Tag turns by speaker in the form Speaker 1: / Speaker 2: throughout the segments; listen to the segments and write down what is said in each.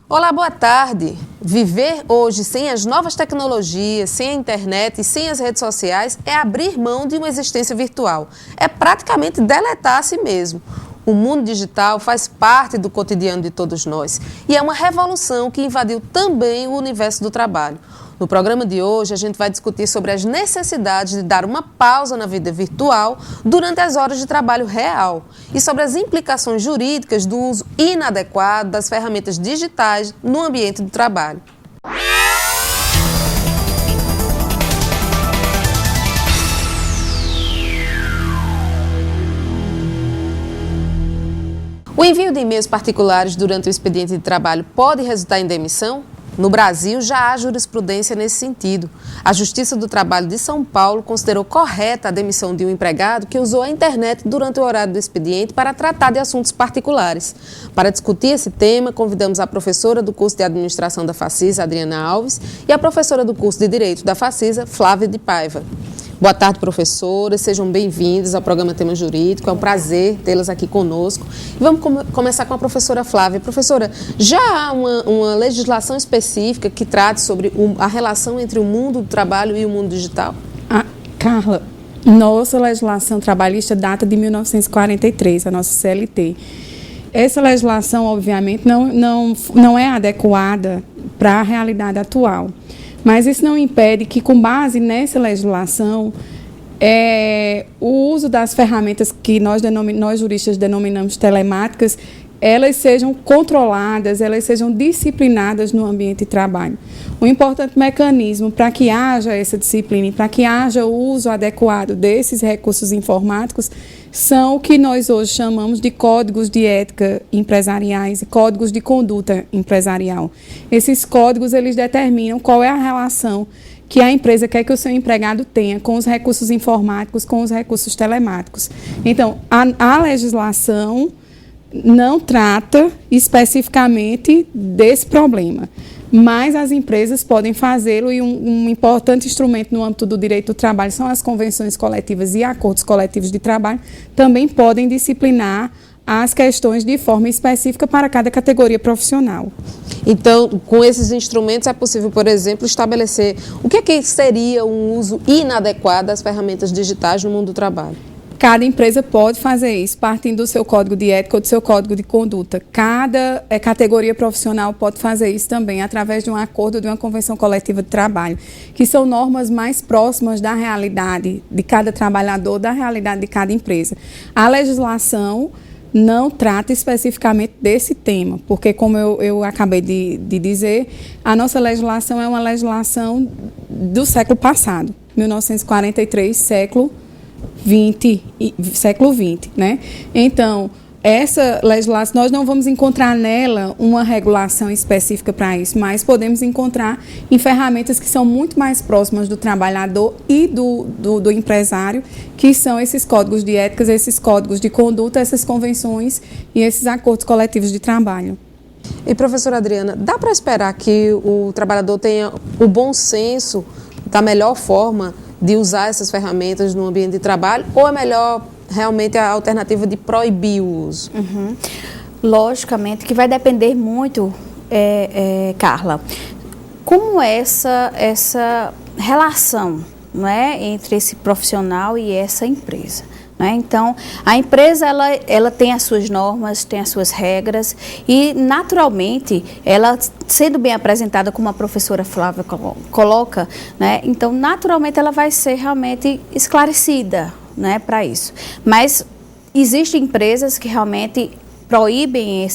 Speaker 1: Olá, boa tarde. Viver hoje sem as novas tecnologias, sem a internet e sem as redes sociais é abrir mão de uma existência virtual. É praticamente deletar a si mesmo. O mundo digital faz parte do cotidiano de todos nós e é uma revolução que invadiu também o universo do trabalho. No programa de hoje, a gente vai discutir sobre as necessidades de dar uma pausa na vida virtual durante as horas de trabalho real e sobre as implicações jurídicas do uso inadequado das ferramentas digitais no ambiente do trabalho. O envio de e-mails particulares durante o expediente de trabalho pode resultar em demissão? No Brasil, já há jurisprudência nesse sentido. A Justiça do Trabalho de São Paulo considerou correta a demissão de um empregado que usou a internet durante o horário do expediente para tratar de assuntos particulares. Para discutir esse tema, convidamos a professora do curso de Administração da Facisa, Adriana Alves, e a professora do curso de Direito da Facisa, Flávia de Paiva. Boa tarde, professoras, sejam bem-vindas ao programa Tema Jurídico, é um prazer tê-las aqui conosco. E vamos começar com a professora Flávia. Professora, já há uma legislação específica que trate sobre a relação entre o mundo do trabalho e o mundo digital?
Speaker 2: Carla, nossa legislação trabalhista data de 1943, a nossa CLT. Essa legislação, obviamente, não é adequada para a realidade atual. Mas isso não impede que, com base nessa legislação, o uso das ferramentas que nós juristas denominamos telemáticas, elas sejam controladas, elas sejam disciplinadas no ambiente de trabalho. Um importante mecanismo para que haja essa disciplina e para que haja o uso adequado desses recursos informáticos são o que nós hoje chamamos de códigos de ética empresariais e códigos de conduta empresarial. Esses códigos, eles determinam qual é a relação que a empresa quer que o seu empregado tenha com os recursos informáticos, com os recursos telemáticos. Então, a legislação não trata especificamente desse problema, mas as empresas podem fazê-lo e um importante instrumento no âmbito do direito do trabalho são as convenções coletivas e acordos coletivos de trabalho, também podem disciplinar as questões de forma específica para cada categoria profissional.
Speaker 1: Então, com esses instrumentos é possível, por exemplo, estabelecer o que seria um uso inadequado das ferramentas digitais no mundo do trabalho?
Speaker 2: Cada empresa pode fazer isso, partindo do seu código de ética ou do seu código de conduta. Cada categoria profissional pode fazer isso também, através de um acordo, de uma convenção coletiva de trabalho, que são normas mais próximas da realidade de cada trabalhador, da realidade de cada empresa. A legislação não trata especificamente desse tema, porque, como eu acabei de dizer, a nossa legislação é uma legislação do século passado, 1943, século XX, né? Então, essa legislação, nós não vamos encontrar nela uma regulação específica para isso, mas podemos encontrar em ferramentas que são muito mais próximas do trabalhador e do empresário, que são esses códigos de éticas, esses códigos de conduta, essas convenções e esses acordos coletivos de trabalho.
Speaker 1: E, professora Adriana, dá para esperar que o trabalhador tenha o bom senso da melhor forma de usar essas ferramentas no ambiente de trabalho, ou é melhor realmente a alternativa de proibir o uso?
Speaker 3: Logicamente que vai depender muito, Carla, como essa relação, não é, entre esse profissional e essa empresa. Então, a empresa ela tem as suas normas, tem as suas regras e, naturalmente, ela sendo bem apresentada, como a professora Flávia coloca, né, então, naturalmente, ela vai ser realmente esclarecida, né, para isso. Mas existem empresas que realmente proíbem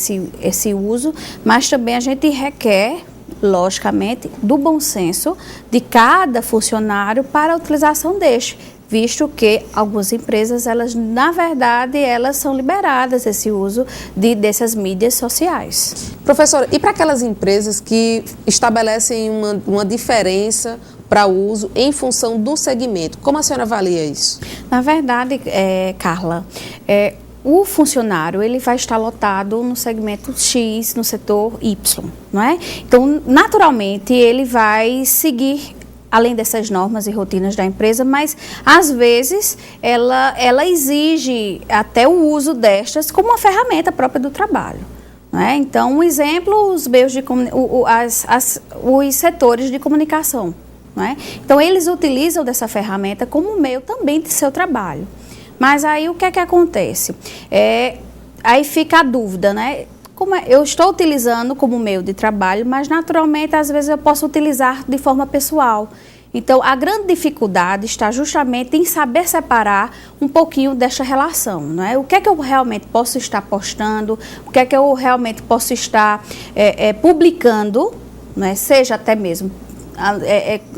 Speaker 3: esse uso, mas também a gente requer, logicamente, do bom senso de cada funcionário para a utilização deste, visto que algumas empresas, na verdade, elas são liberadas esse uso dessas mídias sociais.
Speaker 1: Professora, e para aquelas empresas que estabelecem uma diferença para o uso em função do segmento, como a senhora avalia isso?
Speaker 3: Na verdade, Carla, o funcionário ele vai estar lotado no segmento X, no setor Y, não é? Então, naturalmente, ele vai seguir além dessas normas e rotinas da empresa, mas às vezes ela exige até o uso destas como uma ferramenta própria do trabalho. né? Então, um exemplo, os meios de os setores de comunicação, né? Então, eles utilizam dessa ferramenta como meio também de seu trabalho. Mas aí, o que é que acontece? Aí fica a dúvida, né? Eu estou utilizando como meio de trabalho, mas naturalmente, às vezes, eu posso utilizar de forma pessoal. Então, a grande dificuldade está justamente em saber separar um pouquinho desta relação, não é? O que é que eu realmente posso estar postando, o que é que eu realmente posso estar publicando, não é? Seja até mesmo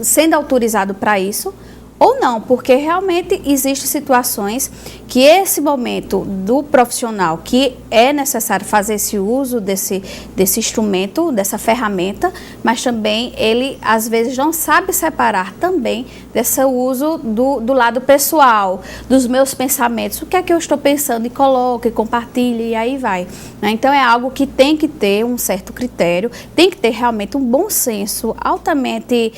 Speaker 3: sendo autorizado para isso, ou não, porque realmente existem situações que esse momento do profissional que é necessário fazer esse uso desse instrumento, dessa ferramenta, mas também ele às vezes não sabe separar também desse uso do lado pessoal, dos meus pensamentos, o que é que eu estou pensando e coloco e compartilho e aí vai. Então é algo que tem que ter um certo critério, tem que ter realmente um bom senso altamente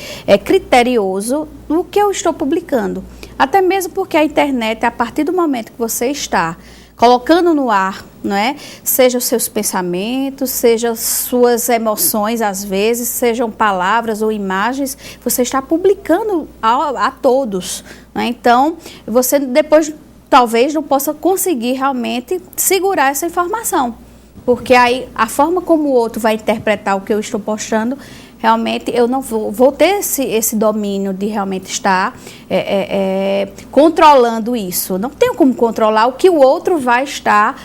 Speaker 3: criterioso no que eu estou publicando. Até mesmo porque a internet, a partir do momento que você está colocando no ar, não é? Seja os seus pensamentos, seja suas emoções, às vezes, sejam palavras ou imagens, você está publicando a todos, não é? Então, você depois talvez não possa conseguir realmente segurar essa informação, porque aí a forma como o outro vai interpretar o que eu estou postando, realmente eu não vou ter esse domínio de realmente estar controlando isso. Não tenho como controlar o que o outro vai estar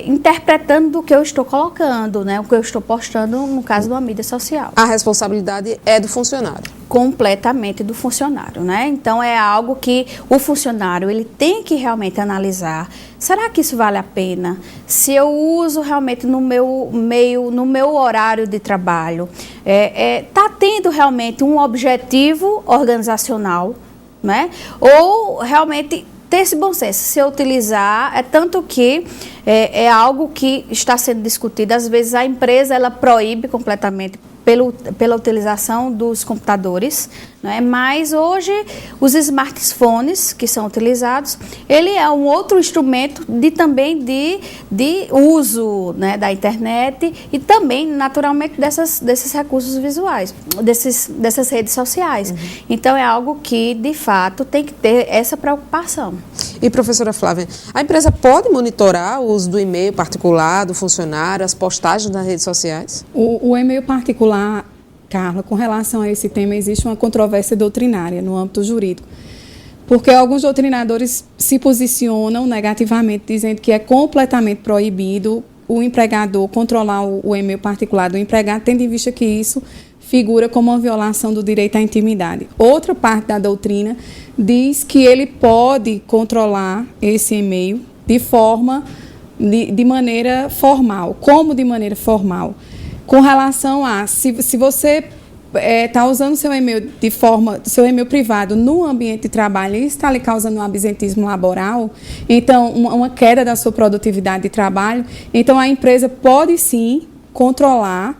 Speaker 3: interpretando do que eu estou colocando, né? O que eu estou postando, no caso de uma mídia social.
Speaker 1: A responsabilidade é do funcionário.
Speaker 3: Completamente do funcionário, né? Então é algo que o funcionário ele tem que realmente analisar. Será que isso vale a pena? Se eu uso realmente no meu horário de trabalho, está tendo realmente um objetivo organizacional, né? Ou realmente ter esse bom senso, se eu utilizar, tanto que é algo que está sendo discutido, às vezes a empresa ela proíbe completamente pela utilização dos computadores, né? Mas hoje os smartphones que são utilizados, ele é um outro instrumento também de uso, né, da internet e também naturalmente desses recursos visuais, dessas redes sociais. Então é algo que de fato tem que ter essa preocupação.
Speaker 1: E professora Flávia, a empresa pode monitorar o uso do e-mail particular do funcionário, as postagens nas redes sociais?
Speaker 2: O e-mail particular, Carla, com relação a esse tema, existe uma controvérsia doutrinária no âmbito jurídico. Porque alguns doutrinadores se posicionam negativamente, dizendo que é completamente proibido o empregador controlar o e-mail particular do empregado, tendo em vista que isso figura como uma violação do direito à intimidade. Outra parte da doutrina diz que ele pode controlar esse e-mail de maneira formal. Como de maneira formal? Com relação a, se você está usando seu e-mail privado no ambiente de trabalho e está lhe causando um absentismo laboral, então uma queda da sua produtividade de trabalho, então a empresa pode sim controlar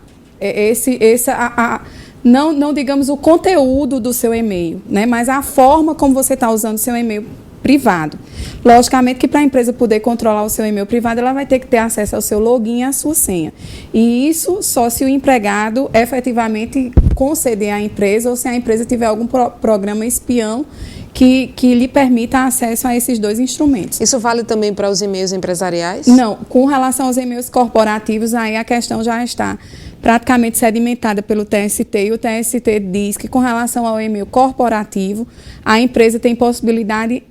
Speaker 2: não digamos o conteúdo do seu e-mail, né, mas a forma como você está usando seu e-mail privado. Logicamente que para a empresa poder controlar o seu e-mail privado, ela vai ter que ter acesso ao seu login e à sua senha. E isso só se o empregado efetivamente conceder à empresa ou se a empresa tiver algum programa espião que lhe permita acesso a esses dois instrumentos.
Speaker 1: Isso vale também para os e-mails empresariais?
Speaker 2: Não, com relação aos e-mails corporativos, aí a questão já está praticamente sedimentada pelo TST, e o TST diz que com relação ao e-mail corporativo, a empresa tem possibilidade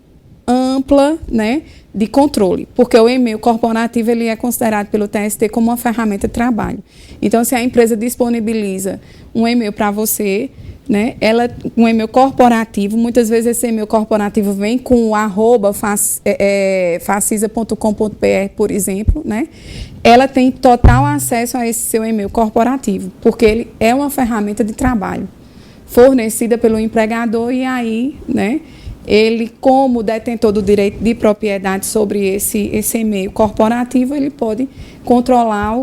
Speaker 2: ampla, né, de controle, porque o e-mail corporativo ele é considerado pelo TST como uma ferramenta de trabalho. Então, se a empresa disponibiliza um e-mail para você, né, um e-mail corporativo, muitas vezes esse e-mail corporativo vem com o @facisa.com.br, por exemplo, né, ela tem total acesso a esse seu e-mail corporativo, porque ele é uma ferramenta de trabalho fornecida pelo empregador e aí, né, ele, como detentor do direito de propriedade sobre esse e-mail corporativo, ele pode controlar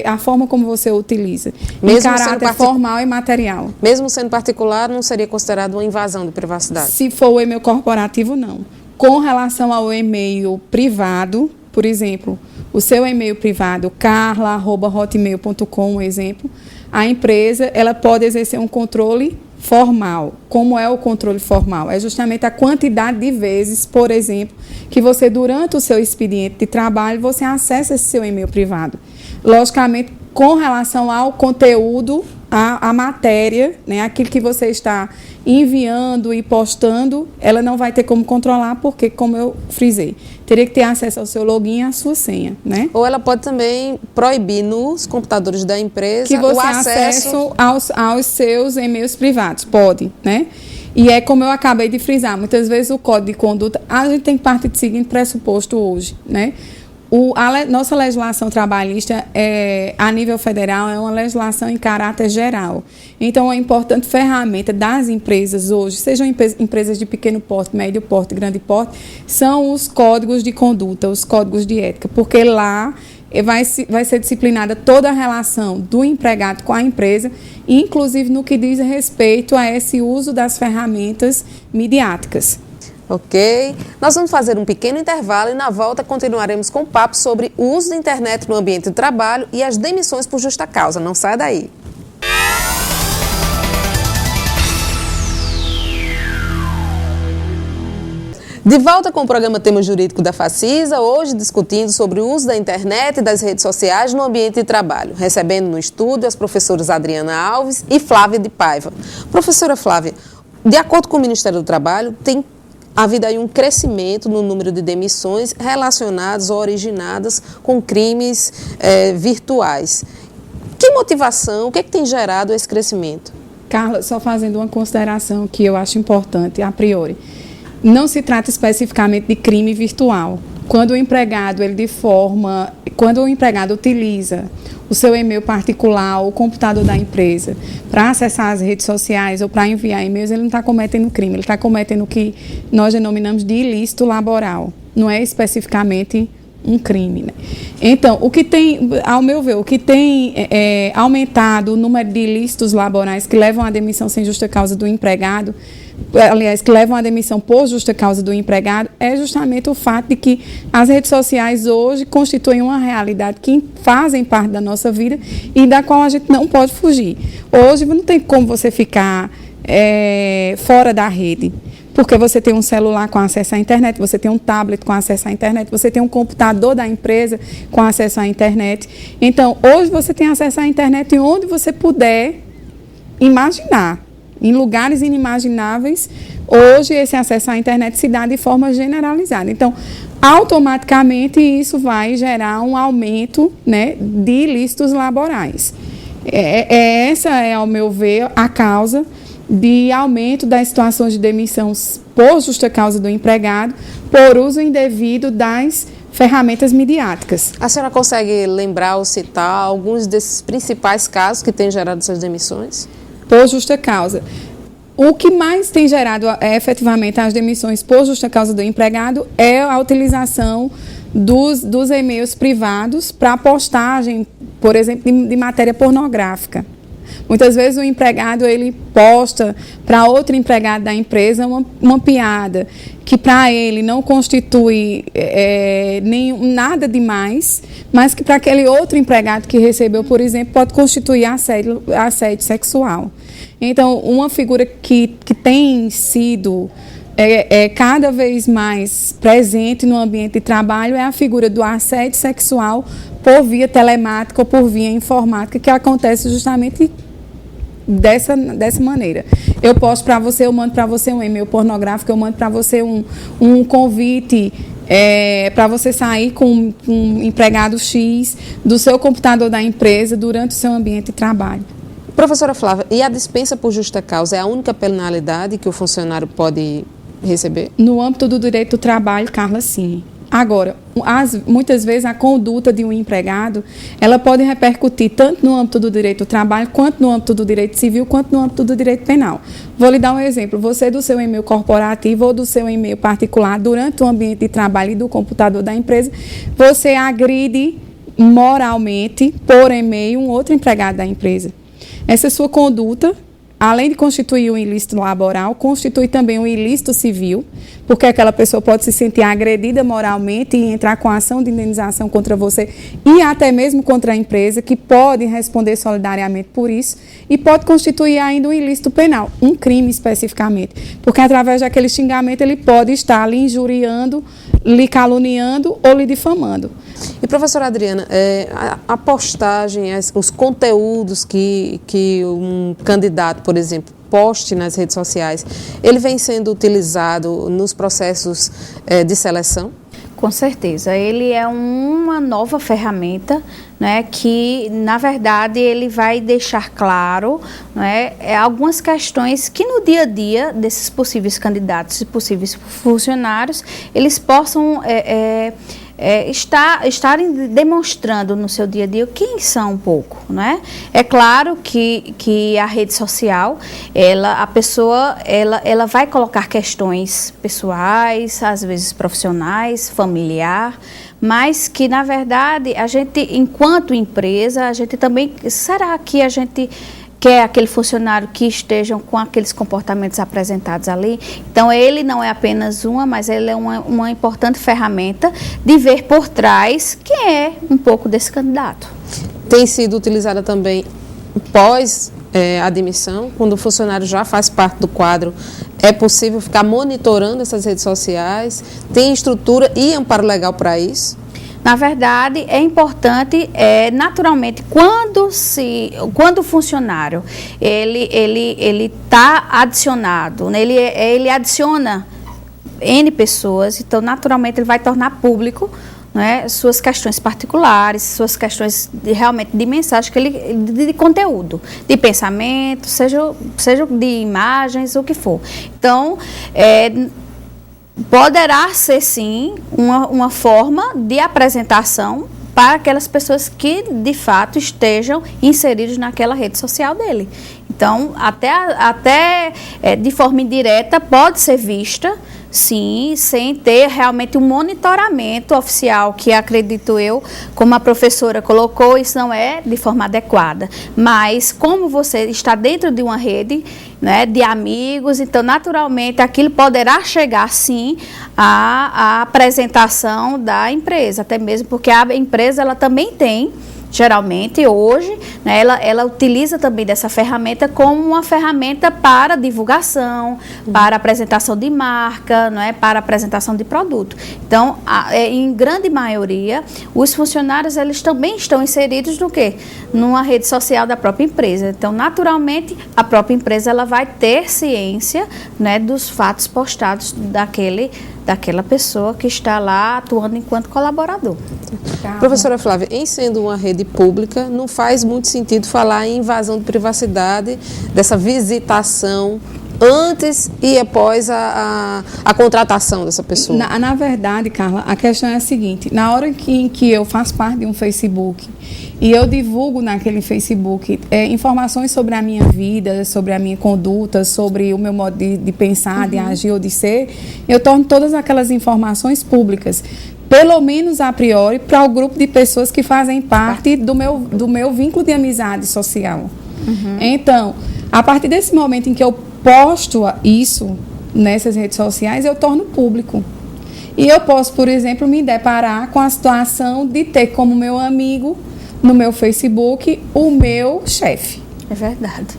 Speaker 2: a forma como você o utiliza, mesmo em caráter formal e material.
Speaker 1: Mesmo sendo particular, não seria considerado uma invasão de privacidade?
Speaker 2: Se for o e-mail corporativo, não. Com relação ao e-mail privado, por exemplo, o seu e-mail privado, carla@hotmail.com, um exemplo, a empresa ela pode exercer um controle formal. Como é o controle formal? É justamente a quantidade de vezes, por exemplo, que você, durante o seu expediente de trabalho, você acessa esse seu e-mail privado. Logicamente, com relação ao conteúdo, a matéria, né, aquilo que você está enviando e postando, ela não vai ter como controlar, porque, como eu frisei, teria que ter acesso ao seu login e à sua senha, né?
Speaker 1: Ou ela pode também proibir nos computadores da empresa
Speaker 2: que você
Speaker 1: o acesso
Speaker 2: aos seus e-mails privados, pode, né? E é como eu acabei de frisar, muitas vezes o código de conduta, a gente tem que partir do seguinte pressuposto hoje, né? Nossa legislação trabalhista, a nível federal, é uma legislação em caráter geral. Então, a importante ferramenta das empresas hoje, sejam empresas de pequeno porte, médio porte, grande porte, são os códigos de conduta, os códigos de ética, porque lá vai ser disciplinada toda a relação do empregado com a empresa, inclusive no que diz respeito a esse uso das ferramentas midiáticas.
Speaker 1: Ok? Nós vamos fazer um pequeno intervalo e na volta continuaremos com o papo sobre o uso da internet no ambiente de trabalho e as demissões por justa causa. Não saia daí. De volta com o programa Tema Jurídico da Facisa, hoje discutindo sobre o uso da internet e das redes sociais no ambiente de trabalho, recebendo no estúdio as professoras Adriana Alves e Flávia de Paiva. Professora Flávia, de acordo com o Ministério do Trabalho, tem havido aí um crescimento no número de demissões relacionadas ou originadas com crimes virtuais. Que motivação, o que é que tem gerado esse crescimento?
Speaker 2: Carla, só fazendo uma consideração que eu acho importante, a priori. Não se trata especificamente de crime virtual. Quando o empregado utiliza o seu e-mail particular, o computador da empresa, para acessar as redes sociais ou para enviar e-mails, ele não está cometendo crime, ele está cometendo o que nós denominamos de ilícito laboral. Não é especificamente um crime, né? Então, o que tem, ao meu ver, aumentado o número de ilícitos laborais que levam à demissão sem justa causa do empregado, aliás, que levam à demissão por justa causa do empregado, é justamente o fato de que as redes sociais hoje constituem uma realidade que fazem parte da nossa vida e da qual a gente não pode fugir. Hoje não tem como você ficar fora da rede, porque você tem um celular com acesso à internet, você tem um tablet com acesso à internet, você tem um computador da empresa com acesso à internet. Então, hoje você tem acesso à internet onde você puder imaginar. Em lugares inimagináveis, hoje esse acesso à internet se dá de forma generalizada. Então, automaticamente isso vai gerar um aumento, né, de ilícitos laborais. Essa é, ao meu ver, a causa de aumento das situações de demissão por justa causa do empregado, por uso indevido das ferramentas midiáticas.
Speaker 1: A senhora consegue lembrar ou citar alguns desses principais casos que têm gerado essas demissões?
Speaker 2: Por justa causa. O que mais tem gerado efetivamente as demissões por justa causa do empregado é a utilização dos e-mails privados para postagem, por exemplo, de matéria pornográfica. Muitas vezes o empregado ele posta para outro empregado da empresa uma piada que para ele não constitui nada demais, mas que para aquele outro empregado que recebeu, por exemplo, pode constituir assédio sexual. Então, uma figura que tem sido cada vez mais presente no ambiente de trabalho é a figura do assédio sexual por via telemática ou por via informática, que acontece justamente dessa maneira. Eu posto para você, eu mando para você um e-mail pornográfico, eu mando para você um convite para você sair com um empregado X do seu computador da empresa durante o seu ambiente de trabalho.
Speaker 1: Professora Flávia, e a dispensa por justa causa é a única penalidade que o funcionário pode receber?
Speaker 2: No âmbito do direito do trabalho, Carla, sim. Agora, muitas vezes a conduta de um empregado, ela pode repercutir tanto no âmbito do direito do trabalho, quanto no âmbito do direito civil, quanto no âmbito do direito penal. Vou lhe dar um exemplo. Você, do seu e-mail corporativo ou do seu e-mail particular, durante o ambiente de trabalho e do computador da empresa, você agride moralmente, por e-mail, um outro empregado da empresa. Essa sua conduta além de constituir um ilícito laboral, constitui também um ilícito civil, porque aquela pessoa pode se sentir agredida moralmente e entrar com ação de indenização contra você e até mesmo contra a empresa, que pode responder solidariamente por isso, e pode constituir ainda um ilícito penal, um crime especificamente, porque através daquele xingamento ele pode estar lhe injuriando, lhe caluniando ou lhe difamando.
Speaker 1: E, professora Adriana, a postagem, os conteúdos que um candidato, por exemplo, poste nas redes sociais, ele vem sendo utilizado nos processos de seleção?
Speaker 3: Com certeza, ele é uma nova ferramenta, né, que, na verdade, ele vai deixar claro, né, algumas questões que no dia a dia desses possíveis candidatos e possíveis funcionários, eles possam estarem demonstrando no seu dia a dia quem são um pouco, né? É claro que a rede social, a pessoa vai colocar questões pessoais, às vezes profissionais, familiar, mas que, na verdade, a gente, enquanto empresa, a gente também, será que a gente quer aquele funcionário que estejam com aqueles comportamentos apresentados ali? Então, ele não é apenas mas ele é uma importante ferramenta de ver por trás quem é um pouco desse candidato.
Speaker 1: Tem sido utilizada também pós admissão, quando o funcionário já faz parte do quadro, é possível ficar monitorando essas redes sociais? Tem estrutura e amparo legal para isso?
Speaker 3: Na verdade, é importante, naturalmente, quando o funcionário ele está adicionado, né, ele adiciona N pessoas, então, naturalmente, ele vai tornar público, né, suas questões particulares, suas questões realmente de mensagem, de conteúdo, de pensamento, seja de imagens, o que for. Então, poderá ser, sim, uma forma de apresentação para aquelas pessoas que, de fato, estejam inseridos naquela rede social dele. Então, até de forma indireta, pode ser vista, sim, sem ter realmente um monitoramento oficial, que acredito eu, como a professora colocou, isso não é de forma adequada. Mas como você está dentro de uma rede, né, de amigos, então naturalmente aquilo poderá chegar sim à apresentação da empresa, até mesmo porque a empresa ela também tem, geralmente hoje, né, ela utiliza também dessa ferramenta como uma ferramenta para divulgação, para apresentação de marca, não é, para apresentação de produto. Então, em grande maioria, os funcionários eles também estão inseridos no quê? Numa rede social da própria empresa. Então, naturalmente, a própria empresa ela vai ter ciência, né, dos fatos postados daquela pessoa que está lá atuando enquanto colaborador.
Speaker 1: Professora Flávia, em sendo uma rede pública, não faz muito sentido falar em invasão de privacidade, dessa visitação antes e após a contratação dessa pessoa?
Speaker 2: Na verdade, Carla, a questão é a seguinte: na hora em que eu faço parte de um Facebook e eu divulgo naquele Facebook informações sobre a minha vida, sobre a minha conduta, sobre o meu modo de pensar, de agir ou de ser, eu torno todas aquelas informações públicas, pelo menos a priori, para o grupo de pessoas que fazem parte do meu vínculo de amizade social. Então, a partir desse momento em que eu posto isso nessas redes sociais, eu torno público. E eu posso, por exemplo, me deparar com a situação de ter como meu amigo, no meu Facebook, o meu chefe.
Speaker 3: É verdade.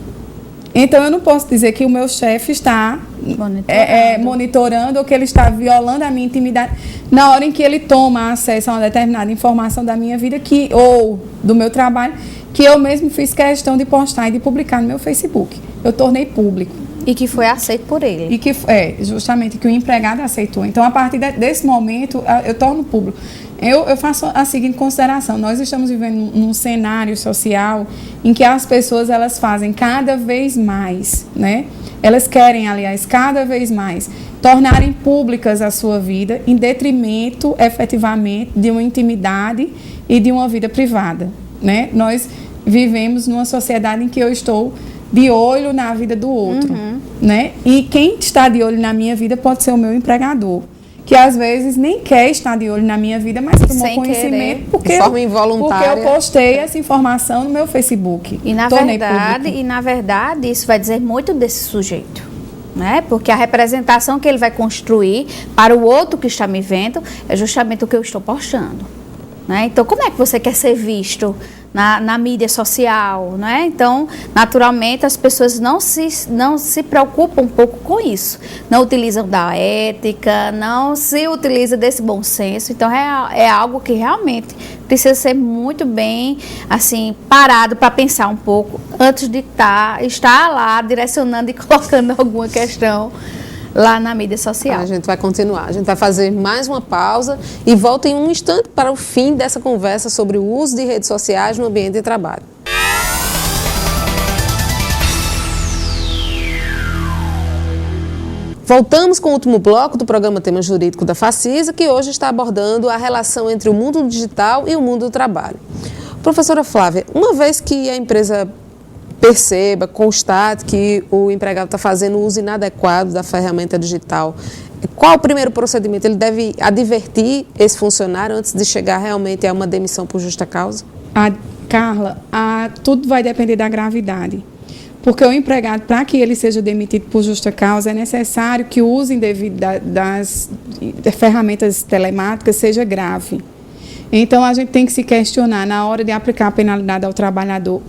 Speaker 2: Então, eu não posso dizer que o meu chefe está monitorando ou que ele está violando a minha intimidade na hora em que ele toma acesso a uma determinada informação da minha vida ou do meu trabalho, que eu mesmo fiz questão de postar e de publicar no meu Facebook. Eu tornei público.
Speaker 3: E que foi aceito por ele.
Speaker 2: E que justamente que o empregado aceitou. Então, a partir desse momento, eu torno público. Eu faço a seguinte consideração: nós estamos vivendo num cenário social em que as pessoas elas fazem cada vez mais, né? Elas querem, aliás, cada vez mais tornarem públicas a sua vida em detrimento, efetivamente, de uma intimidade e de uma vida privada, né? Nós vivemos numa sociedade em que eu estou de olho na vida do outro, né? E quem está de olho na minha vida pode ser o meu empregador. que às vezes nem quer estar de olho na minha vida, mas tomou
Speaker 3: Sem
Speaker 2: conhecimento
Speaker 3: querer.
Speaker 2: porque,
Speaker 1: De forma involuntária.
Speaker 2: porque eu postei essa informação no meu Facebook.
Speaker 3: E na verdade, isso vai dizer muito desse sujeito, né? Porque a representação que ele vai construir para o outro que está me vendo é justamente o que eu estou postando, né? Então, como é que você quer ser visto na mídia social, né? Então, naturalmente, as pessoas não se preocupam um pouco com isso. Não utilizam da ética, não se utiliza desse bom senso. Então, é algo que realmente precisa ser muito bem, assim, parado para pensar um pouco antes de estar lá direcionando e colocando alguma questão lá na mídia social.
Speaker 1: A gente vai continuar, a gente vai fazer mais uma pausa e volta em um instante para o fim dessa conversa sobre o uso de redes sociais no ambiente de trabalho. Voltamos com o último bloco do programa Tema Jurídico da Facisa, que hoje está abordando a relação entre o mundo digital e o mundo do trabalho. Professora Flávia, uma vez que a empresa perceba, constate que o empregado está fazendo uso inadequado da ferramenta digital, qual o primeiro procedimento? Ele deve advertir esse funcionário antes de chegar realmente a uma demissão por justa causa?
Speaker 2: Carla, tudo vai depender da gravidade. Porque o empregado, para que ele seja demitido por justa causa, é necessário que o uso indevido das ferramentas telemáticas seja grave. Então, a gente tem que se questionar, na hora de aplicar a penalidade ao trabalhador,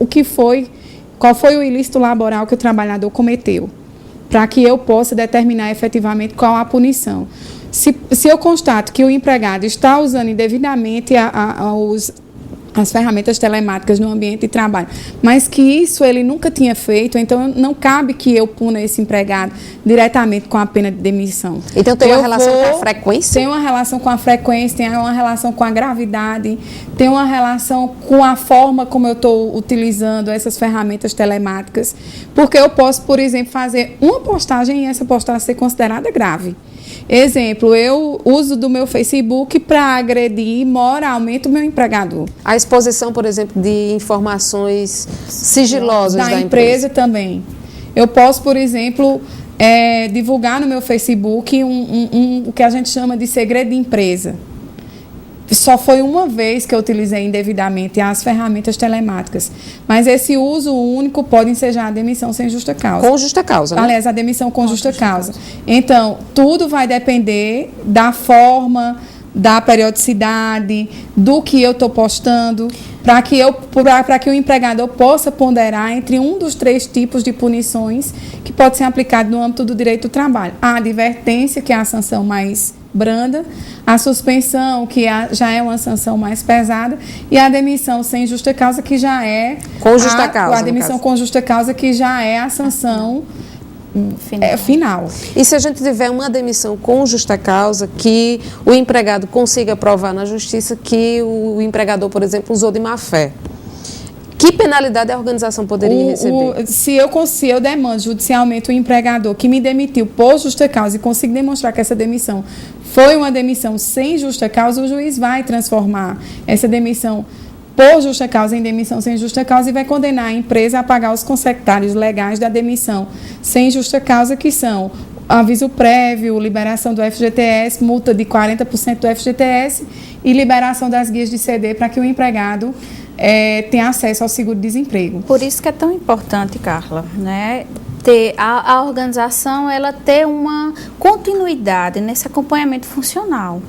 Speaker 2: qual foi o ilícito laboral que o trabalhador cometeu, para que eu possa determinar efetivamente qual a punição. Se eu constato que o empregado está usando indevidamente as ferramentas telemáticas no ambiente de trabalho, mas que isso ele nunca tinha feito, então não cabe que eu puna esse empregado diretamente com a pena de demissão.
Speaker 1: Então tem uma relação com a frequência?
Speaker 2: Tem uma relação com a frequência, tem uma relação com a gravidade, tem uma relação com a forma como eu estou utilizando essas ferramentas telemáticas, porque eu posso, por exemplo, fazer uma postagem e essa postagem ser considerada grave. Exemplo, eu uso do meu Facebook para agredir moralmente o meu empregador.
Speaker 1: A exposição, por exemplo, de informações sigilosas da empresa
Speaker 2: também. Eu posso, por exemplo, divulgar no meu Facebook o que a gente chama de segredo de empresa. Só foi uma vez que eu utilizei indevidamente as ferramentas telemáticas. Mas esse uso único pode ensejar a demissão sem justa causa.
Speaker 1: Com justa causa, né?
Speaker 2: Aliás, a demissão com justa causa. Então, tudo vai depender da forma, da periodicidade, do que eu estou postando, para que o empregador possa ponderar entre um dos 3 tipos de punições que pode ser aplicado no âmbito do direito do trabalho. A advertência, que é a sanção mais branda, a suspensão, que já é uma sanção mais pesada, e a demissão sem justa causa, que já é
Speaker 1: com justa causa,
Speaker 2: a demissão com justa causa, que já é a sanção final.
Speaker 1: E se a gente tiver uma demissão com justa causa, que o empregado consiga provar na justiça que o empregador, por exemplo, usou de má fé, que penalidade a organização poderia receber?
Speaker 2: Se eu demando judicialmente o empregador que me demitiu por justa causa e consigo demonstrar que essa demissão foi uma demissão sem justa causa, o juiz vai transformar essa demissão por justa causa em demissão sem justa causa e vai condenar a empresa a pagar os consecutários legais da demissão sem justa causa, que são aviso prévio, liberação do FGTS, multa de 40% do FGTS e liberação das guias de CD para que o empregado tenha acesso ao seguro-desemprego.
Speaker 3: Por isso que é tão importante, Carla, né? A organização ela ter uma continuidade nesse acompanhamento funcional.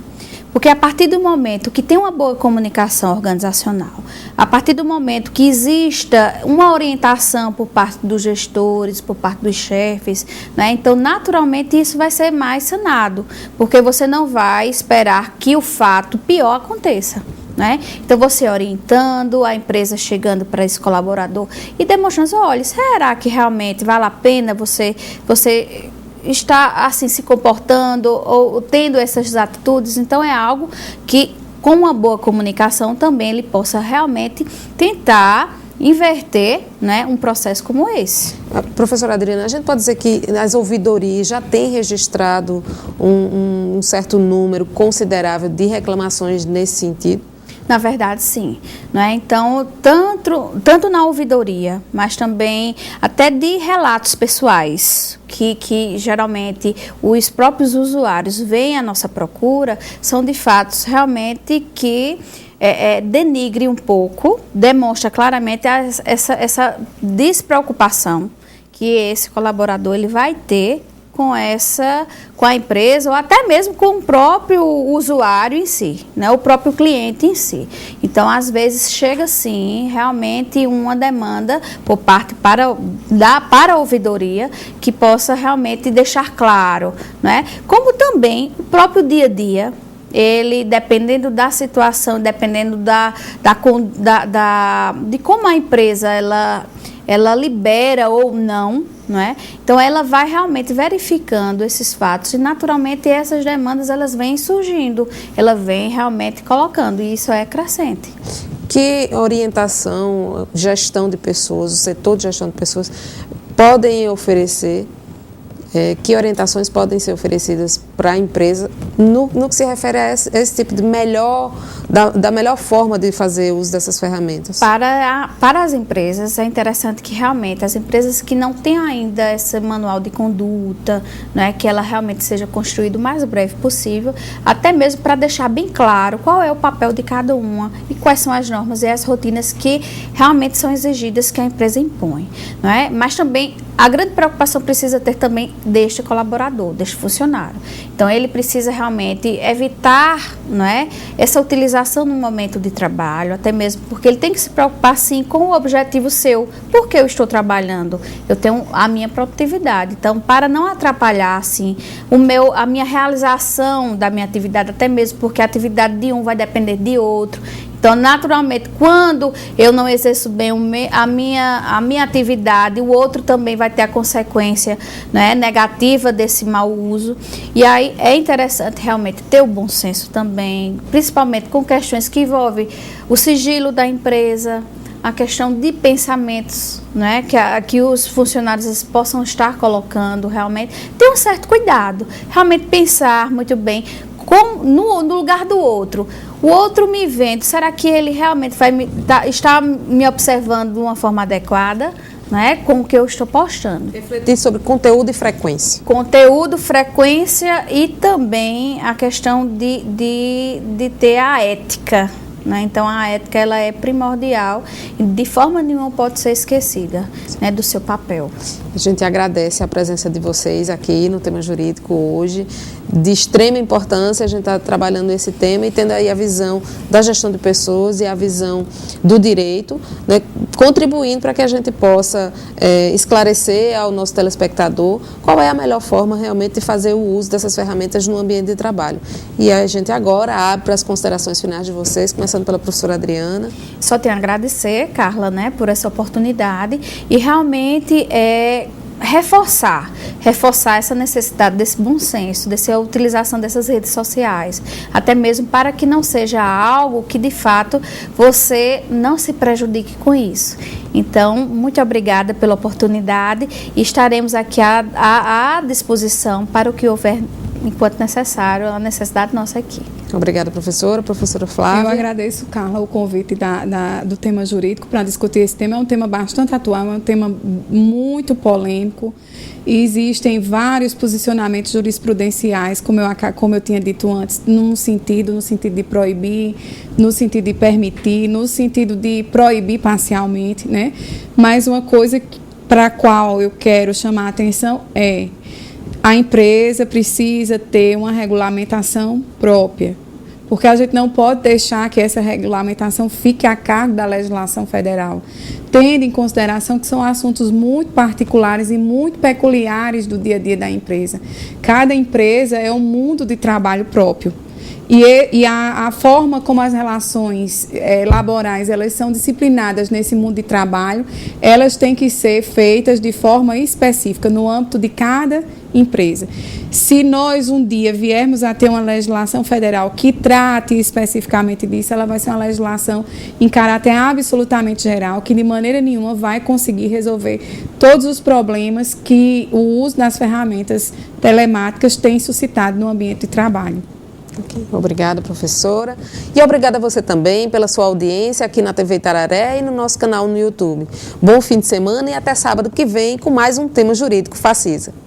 Speaker 3: Porque a partir do momento que tem uma boa comunicação organizacional, a partir do momento que exista uma orientação por parte dos gestores, por parte dos chefes, né? Então, naturalmente, isso vai ser mais sanado, porque você não vai esperar que o fato pior aconteça. Né? Então, você orientando, a empresa chegando para esse colaborador e demonstrando, olha, será que realmente vale a pena você está assim se comportando ou tendo essas atitudes? Então é algo que com uma boa comunicação também ele possa realmente tentar inverter, né, um processo como esse.
Speaker 1: Professora Adriana, a gente pode dizer que as ouvidorias já têm registrado um certo número considerável de reclamações nesse sentido?
Speaker 3: Na verdade, sim. Né? Então, tanto na ouvidoria, mas também até de relatos pessoais, que geralmente os próprios usuários veem a nossa procura, são de fatos realmente que denigre um pouco, demonstra claramente essa despreocupação que esse colaborador ele vai ter com a empresa ou até mesmo com o próprio usuário em si, né, o próprio cliente em si. Então, às vezes, chega sim, realmente uma demanda por parte para a ouvidoria que possa realmente deixar claro, né, como também o próprio dia a dia, ele, dependendo da situação, dependendo de como a empresa ela libera ou não, não é? Então, ela vai realmente verificando esses fatos e, naturalmente, essas demandas, elas vêm surgindo, ela vem realmente colocando, e isso é crescente.
Speaker 1: Que orientação, gestão de pessoas, o setor de gestão de pessoas podem oferecer, que orientações podem ser oferecidas para a empresa no que se refere a esse tipo de da melhor forma de fazer uso dessas ferramentas?
Speaker 3: Para as empresas, é interessante que realmente as empresas que não têm ainda esse manual de conduta, né, que ela realmente seja construído o mais breve possível, até mesmo para deixar bem claro qual é o papel de cada uma e quais são as normas e as rotinas que realmente são exigidas que a empresa impõe. Não é? Mas também a grande preocupação precisa ter também deste colaborador, deste funcionário. Então, ele precisa realmente evitar, não é, essa utilização no momento de trabalho, até mesmo porque ele tem que se preocupar, sim, com o objetivo seu. Por que eu estou trabalhando? Eu tenho a minha produtividade. Então, para não atrapalhar, assim, a minha realização da minha atividade, até mesmo porque a atividade de um vai depender de outro. Então, naturalmente, quando eu não exerço bem a minha atividade, o outro também vai ter a consequência, né, negativa desse mau uso. E aí é interessante realmente ter o bom senso também, principalmente com questões que envolvem o sigilo da empresa, a questão de pensamentos, né, que os funcionários possam estar colocando realmente. Ter um certo cuidado, realmente pensar muito bem no lugar do outro. O outro me vendo, será que ele realmente está me observando de uma forma adequada, né, com o que eu estou postando?
Speaker 1: Refletir sobre conteúdo e frequência.
Speaker 3: Conteúdo, frequência e também a questão de ter a ética. Né? Então, a ética ela é primordial e de forma nenhuma pode ser esquecida, né, do seu papel.
Speaker 1: A gente agradece a presença de vocês aqui no Tema Jurídico hoje, de extrema importância. A gente está trabalhando esse tema e tendo aí a visão da gestão de pessoas e a visão do direito, né, contribuindo para que a gente possa esclarecer ao nosso telespectador qual é a melhor forma realmente de fazer o uso dessas ferramentas no ambiente de trabalho. E a gente agora abre para as considerações finais de vocês, começando pela professora Adriana. Só
Speaker 3: tenho a agradecer, Carla, né, por essa oportunidade e realmente reforçar essa necessidade desse bom senso, dessa utilização dessas redes sociais, até mesmo para que não seja algo que de fato você não se prejudique com isso. Então, muito obrigada pela oportunidade e estaremos aqui à disposição para o que houver enquanto necessário, a necessidade nossa aqui.
Speaker 1: Obrigada, professora. Professora Flávia.
Speaker 2: Eu agradeço, Carla, o convite do tema jurídico para discutir esse tema. É um tema bastante atual, é um tema muito polêmico e existem vários posicionamentos jurisprudenciais, como eu tinha dito antes, no sentido de proibir, no sentido de permitir, no sentido de proibir parcialmente, né? Mas uma coisa para a qual eu quero chamar a atenção é: a empresa precisa ter uma regulamentação própria, porque a gente não pode deixar que essa regulamentação fique a cargo da legislação federal, tendo em consideração que são assuntos muito particulares e muito peculiares do dia a dia da empresa. Cada empresa é um mundo de trabalho próprio. E a forma como as relações laborais elas são disciplinadas nesse mundo de trabalho, elas têm que ser feitas de forma específica no âmbito de cada empresa. Se nós um dia viermos a ter uma legislação federal que trate especificamente disso, ela vai ser uma legislação em caráter absolutamente geral, que de maneira nenhuma vai conseguir resolver todos os problemas que o uso das ferramentas telemáticas tem suscitado no ambiente de trabalho.
Speaker 1: Okay. Obrigada, professora. E obrigada a você também pela sua audiência aqui na TV Itararé e no nosso canal no YouTube. Bom fim de semana e até sábado que vem com mais um tema jurídico Facisa.